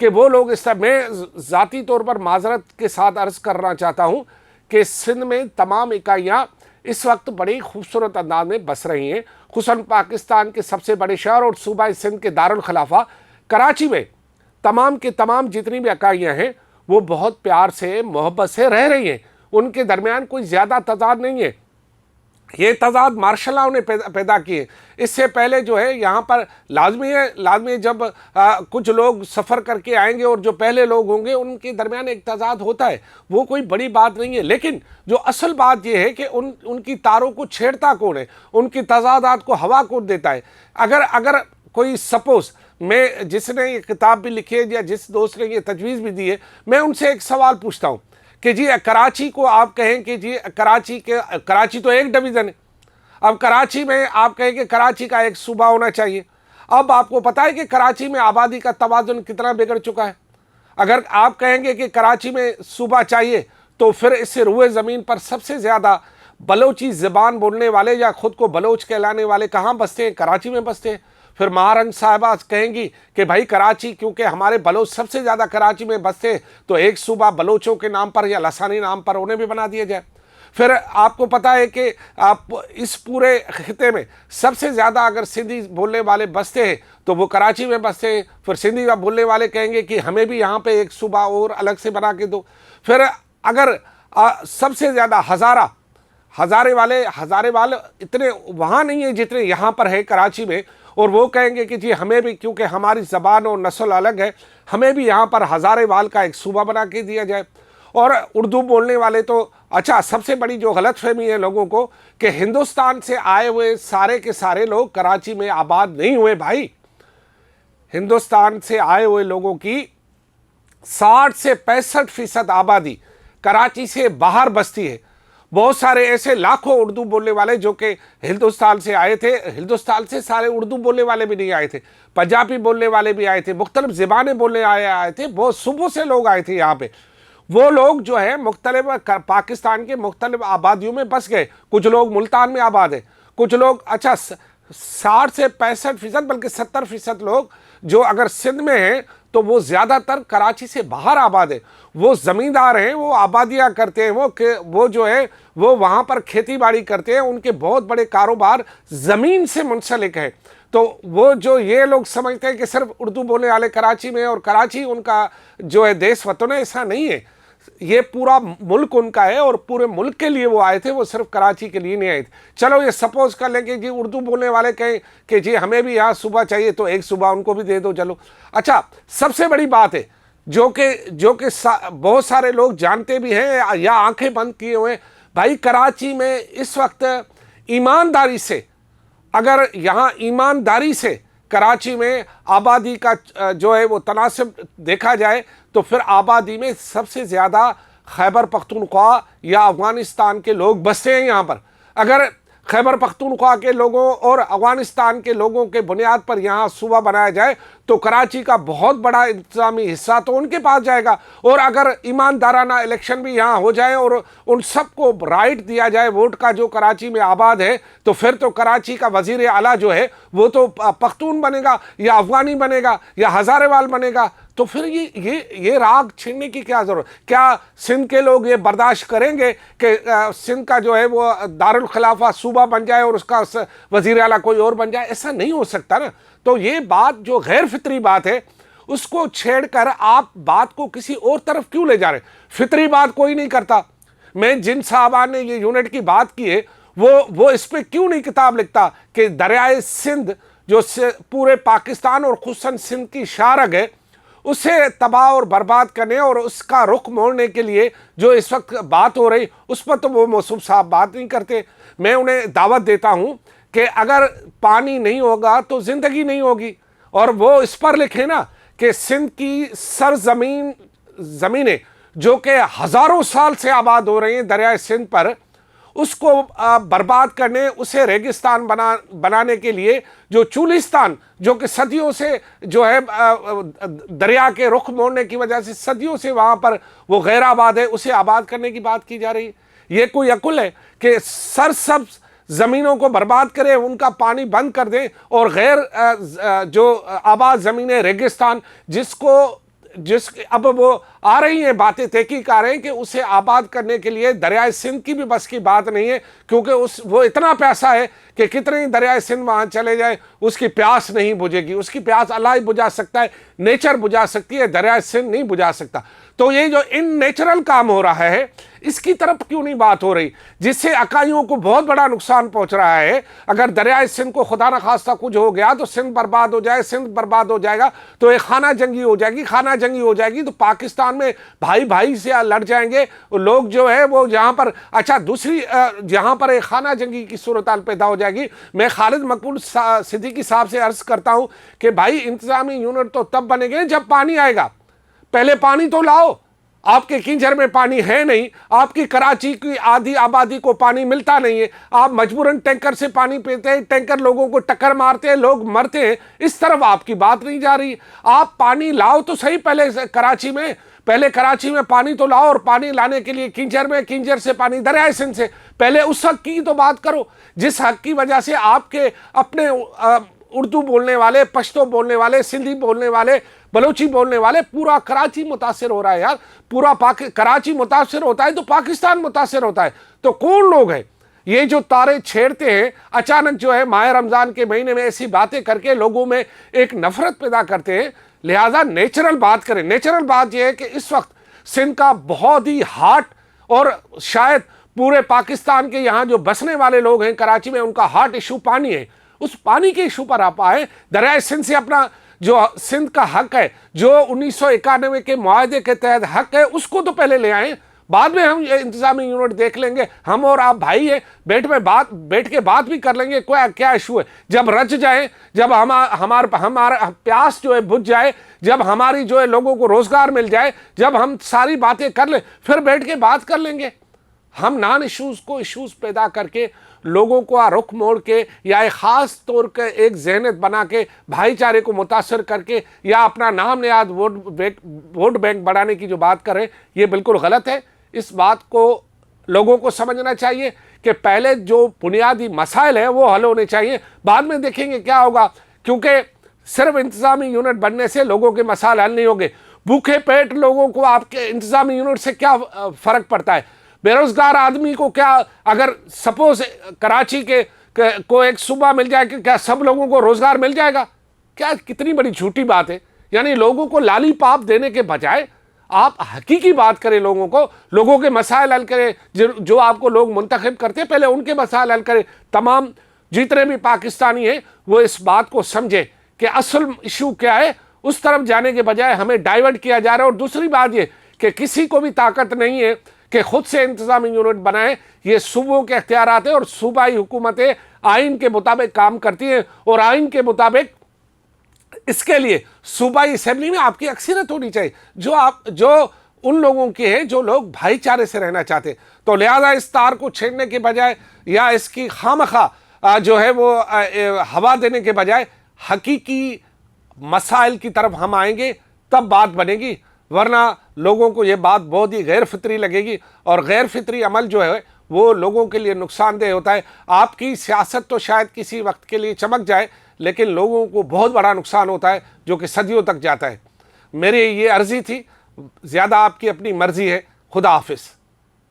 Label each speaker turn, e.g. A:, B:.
A: کہ وہ لوگ اس طرح، میں ذاتی طور پر معذرت کے ساتھ عرض کرنا چاہتا ہوں کہ سندھ میں تمام اکائیاں اس وقت بڑی خوبصورت انداز میں بس رہی ہیں، خصوصاً پاکستان کے سب سے بڑے شہر اور صوبہ سندھ کے دارالخلافہ کراچی میں تمام کے تمام جتنی بھی اکائیاں ہیں وہ بہت پیار سے محبت سے رہ رہی ہیں، ان کے درمیان کوئی زیادہ تضاد نہیں ہے۔ یہ تضاد مارشل لاء نے پیدا کیے۔ اس سے پہلے جو ہے یہاں پر لازمی ہے جب کچھ لوگ سفر کر کے آئیں گے اور جو پہلے لوگ ہوں گے ان کے درمیان ایک تضاد ہوتا ہے، وہ کوئی بڑی بات نہیں ہے، لیکن جو اصل بات یہ ہے کہ ان کی تاروں کو چھیڑتا کون ہے، ان کی تضادات کو ہوا کون دیتا ہے۔ اگر کوئی سپوز، میں جس نے یہ کتاب بھی لکھی ہے یا جس دوست نے یہ تجویز بھی دی ہے، میں ان سے ایک سوال پوچھتا ہوں کہ جی کراچی کو آپ کہیں کہ جی کراچی تو ایک ڈویژن ہے، اب کراچی میں آپ کہیں کہ کراچی کا ایک صوبہ ہونا چاہیے۔ اب آپ کو پتہ ہے کہ کراچی میں آبادی کا توازن کتنا بگڑ چکا ہے۔ اگر آپ کہیں گے کہ کراچی میں صوبہ چاہیے تو پھر اس سے روئے زمین پر سب سے زیادہ بلوچی زبان بولنے والے یا خود کو بلوچ کہلانے والے کہاں بستے ہیں؟ کراچی میں بستے ہیں۔ پھر مہارنگ صاحبہ کہیں گی کہ بھائی کراچی، کیونکہ ہمارے بلوچ سب سے زیادہ کراچی میں بستے ہیں تو ایک صوبہ بلوچوں کے نام پر یا لسانی نام پر انہیں بھی بنا دیا جائے۔ پھر آپ کو پتہ ہے کہ آپ اس پورے خطے میں سب سے زیادہ اگر سندھی بولنے والے بستے ہیں تو وہ کراچی میں بستے ہیں۔ پھر سندھی بولنے والے کہیں گے کہ ہمیں بھی یہاں پہ ایک صوبہ اور الگ سے بنا کے دو۔ پھر اگر سب سے زیادہ ہزارے والے اتنے وہاں نہیں ہیں جتنے یہاں پر ہے کراچی میں، اور وہ کہیں گے کہ جی ہمیں بھی، کیونکہ ہماری زبان اور نسل الگ ہے، ہمیں بھی یہاں پر ہزارے وال کا ایک صوبہ بنا کے دیا جائے۔ اور اردو بولنے والے تو اچھا، سب سے بڑی جو غلط فہمی ہے لوگوں کو کہ ہندوستان سے آئے ہوئے سارے کے سارے لوگ کراچی میں آباد نہیں ہوئے۔ بھائی ہندوستان سے آئے ہوئے لوگوں کی 60 سے 65% آبادی کراچی سے باہر بستی ہے۔ بہت سارے ایسے لاکھوں اردو بولنے والے جو کہ ہندوستان سے آئے تھے، ہندوستان سے سارے اردو بولنے والے بھی نہیں آئے تھے، پنجابی بولنے والے بھی آئے تھے، مختلف زبانیں بولنے آئے تھے، بہت صوبوں سے لوگ آئے تھے یہاں پہ۔ وہ لوگ جو ہے مختلف پاکستان کے مختلف آبادیوں میں بس گئے، کچھ لوگ ملتان میں آباد ہیں، کچھ لوگ 60 سے 65% بلکہ 70% لوگ جو اگر سندھ میں ہیں تو وہ زیادہ تر کراچی سے باہر آباد ہیں۔ وہ زمیندار ہیں، وہ آبادیاں کرتے ہیں، وہ جو ہے وہ وہاں پر کھیتی باڑی کرتے ہیں، ان کے بہت بڑے کاروبار زمین سے منسلک ہے۔ تو وہ جو یہ لوگ سمجھتے ہیں کہ صرف اردو بولنے والے کراچی میں اور کراچی ان کا جو ہے دیس وطن ہے، ایسا نہیں ہے۔ یہ پورا ملک ان کا ہے اور پورے ملک کے لیے وہ آئے تھے، وہ صرف کراچی کے لیے نہیں آئے تھے۔ چلو یہ سپوز کر لیں کہ جی اردو بولنے والے کہیں کہ جی ہمیں بھی یہاں صوبہ چاہیے تو ایک صوبہ ان کو بھی دے دو۔ چلو اچھا، سب سے بڑی بات ہے جو کہ بہت سارے لوگ جانتے بھی ہیں یا آنکھیں بند کیے ہوئے ہیں، بھائی کراچی میں اس وقت ایمانداری سے، اگر یہاں ایمانداری سے کراچی میں آبادی کا جو ہے وہ تناسب دیکھا جائے تو پھر آبادی میں سب سے زیادہ خیبر پختونخوا یا افغانستان کے لوگ بستے ہیں یہاں پر۔ اگر خیبر پختونخوا کے لوگوں اور افغانستان کے لوگوں کے بنیاد پر یہاں صوبہ بنایا جائے تو کراچی کا بہت بڑا انتظامی حصہ تو ان کے پاس جائے گا، اور اگر ایماندارانہ الیکشن بھی یہاں ہو جائے اور ان سب کو رائٹ دیا جائے ووٹ کا جو کراچی میں آباد ہے، تو پھر تو کراچی کا وزیر اعلیٰ جو ہے وہ تو پختون بنے گا یا افغانی بنے گا یا ہزارے وال بنے گا۔ تو پھر یہ راگ چھیننے کی کیا ضرورت؟ کیا سندھ کے لوگ یہ برداشت کریں گے کہ سندھ کا جو ہے وہ دارالخلافہ صوبہ بن جائے اور اس کا وزیر اعلیٰ کوئی اور بن جائے؟ ایسا نہیں ہو سکتا نا۔ تو یہ بات جو غیر فطری بات ہے اس کو چھیڑ کر آپ بات کو کسی اور طرف کیوں لے جا رہے ہیں؟ فطری بات کوئی نہیں کرتا۔ میں جن صاحبان نے یہ یونٹ کی بات کی ہے وہ اس پہ کیوں نہیں کتاب لکھتا کہ دریائے سندھ جو پورے پاکستان اور خصوصاً سندھ کی شارگ ہے، اسے تباہ اور برباد کرنے اور اس کا رخ موڑنے کے لیے جو اس وقت بات ہو رہی اس پر تو وہ موصوف صاحب بات نہیں کرتے۔ میں انہیں دعوت دیتا ہوں کہ اگر پانی نہیں ہوگا تو زندگی نہیں ہوگی، اور وہ اس پر لکھیں نا کہ سندھ کی زمینیں جو کہ ہزاروں سال سے آباد ہو رہی ہیں دریائے سندھ پر، اس کو برباد کرنے، اسے ریگستان بنانے کے لیے جو چولستان جو کہ صدیوں سے جو ہے دریا کے رخ موڑنے کی وجہ سے صدیوں سے وہاں پر وہ غیر آباد ہے، اسے آباد کرنے کی بات کی جا رہی ہے۔ یہ کوئی عقل ہے کہ سرسبز زمینوں کو برباد کرے، ان کا پانی بند کر دیں، اور غیر جو آباد زمینیں ریگستان جس کو اب وہ آ رہی ہیں باتیں تحقیق آ رہے ہیں کہ اسے آباد کرنے کے لیے دریائے سندھ کی بھی بس کی بات نہیں ہے، کیونکہ وہ اتنا پیاسا ہے کہ کتنے ہی دریائے سندھ وہاں چلے جائیں اس کی پیاس نہیں بجھے گی. اس کی پیاس اللہ ہی بجھا سکتا ہے، نیچر بجھا سکتی ہے، دریائے سندھ نہیں بجھا سکتا. تو یہ جو ان نیچرل کام ہو رہا ہے اس کی طرف کیوں نہیں بات ہو رہی، جس سے اکائیوں کو بہت بڑا نقصان پہنچ رہا ہے. اگر دریائے سندھ کو خدا نخواستہ کچھ ہو گیا تو سندھ برباد ہو جائے، سندھ برباد ہو جائے گا تو ایک خانہ جنگی ہو جائے گی. خانہ جنگی ہو جائے گی تو پاکستان میں بھائی بھائی سے لڑ جائیں گے لوگ جو ہے وہ جہاں پر. اچھا دوسری جہاں پر ایک خانہ جنگی کی صورتحال پیدا ہو جائے گی، میں خالد مقبول صدیقی صاحب سے عرض کرتا ہوں کہ بھائی انتظامی یونٹ تو تب بنے گے جب پانی آئے گا. پہلے پانی تو لاؤ. آپ کے کنجر میں پانی ہے نہیں، آپ کی کراچی کی آدھی آبادی کو پانی ملتا نہیں ہے، آپ مجبوراً ٹینکر سے پانی پیتے ہیں، ٹینکر لوگوں کو ٹکر مارتے ہیں، لوگ مرتے ہیں. اس طرف آپ کی بات نہیں جا رہی. آپ پانی لاؤ تو صحیح پہلے کراچی میں پانی تو لاؤ، اور پانی لانے کے لیے کنجر سے پانی دریائے سندھ سے پہلے اس حق کی تو بات کرو جس حق کی وجہ سے آپ کے اپنے اردو بولنے والے، پشتو بولنے والے، سندھی بولنے والے، بلوچی بولنے والے پورا کراچی متاثر ہو رہا ہے. یار پورا کراچی متاثر ہوتا ہے تو پاکستان متاثر ہوتا ہے. تو کون لوگ ہیں یہ جو تارے چھیڑتے ہیں اچانک جو ہے ماہ رمضان کے مہینے میں ایسی باتیں کر کے لوگوں میں ایک نفرت پیدا کرتے ہیں؟ لہٰذا نیچرل بات کریں. نیچرل بات یہ ہے کہ اس وقت سندھ کا بہت ہی ہارٹ، اور شاید پورے پاکستان کے یہاں جو بسنے والے لوگ ہیں کراچی میں، ان کا ہارٹ ایشو پانی ہے. اس پانی کے ایشو پر آپ آئیں. دریائے سندھ سے اپنا جو سندھ کا حق ہے، جو 1991 کے معاہدے کے تحت حق ہے، اس کو تو پہلے لے آئیں. بعد میں ہم انتظامی یونٹ دیکھ لیں گے. ہم اور آپ بھائی ہیں، بیٹھ کے بات بھی کر لیں گے. کیا ایشو ہے؟ جب رچ جائیں، جب ہمارا پیاس جو ہے بجھ جائے، جب ہماری جو ہے لوگوں کو روزگار مل جائے، جب ہم ساری باتیں کر لیں، پھر بیٹھ کے بات کر لیں گے. ہم نان ایشوز کو ایشوز پیدا کر کے لوگوں کو رخ موڑ کے یا ایک خاص طور کے ایک ذہنیت بنا کے بھائی چارے کو متاثر کر کے یا اپنا نام نہاد ووٹ بینک بڑھانے کی جو بات کریں، یہ بالکل غلط ہے. اس بات کو لوگوں کو سمجھنا چاہیے کہ پہلے جو بنیادی مسائل ہیں وہ حل ہونے چاہیے، بعد میں دیکھیں گے کیا ہوگا. کیونکہ صرف انتظامی یونٹ بننے سے لوگوں کے مسائل حل نہیں ہوں گے. بھوکے پیٹ لوگوں کو آپ کے انتظامی یونٹ سے کیا فرق پڑتا ہے؟ بے روزگار آدمی کو کیا، اگر سپوز کراچی کو ایک صوبہ مل جائے کہ کیا سب لوگوں کو روزگار مل جائے گا؟ کیا کتنی بڑی جھوٹی بات ہے. یعنی لوگوں کو لالی پاپ دینے کے بجائے آپ حقیقی بات کریں، لوگوں کے مسائل حل کریں. جو آپ کو لوگ منتخب کرتے ہیں پہلے ان کے مسائل حل کریں. تمام جتنے بھی پاکستانی ہیں وہ اس بات کو سمجھے کہ اصل ایشو کیا ہے. اس طرف جانے کے بجائے ہمیں ڈائیورٹ کیا جا رہا ہے. اور دوسری بات یہ کہ کسی کو بھی طاقت نہیں ہے کہ خود سے انتظامی یونٹ بنائیں. یہ صوبوں کے اختیارات ہیں اور صوبائی حکومتیں آئین کے مطابق کام کرتی ہیں، اور آئین کے مطابق اس کے لیے صوبائی اسمبلی میں آپ کی اکثریت ہونی چاہیے جو ان لوگوں کی ہے جو لوگ بھائی چارے سے رہنا چاہتے ہیں. تو لہذا اس تار کو چھیڑنے کے بجائے یا اس کی خواہ جو ہے وہ ہوا دینے کے بجائے حقیقی مسائل کی طرف ہم آئیں گے تب بات بنے گی. ورنہ لوگوں کو یہ بات بہت ہی غیر فطری لگے گی، اور غیر فطری عمل جو ہے وہ لوگوں کے لیے نقصان دہ ہوتا ہے. آپ کی سیاست تو شاید کسی وقت کے لیے چمک جائے، لیکن لوگوں کو بہت بڑا نقصان ہوتا ہے جو کہ صدیوں تک جاتا ہے. میری یہ عرضی تھی، زیادہ آپ کی اپنی مرضی ہے. خدا حافظ.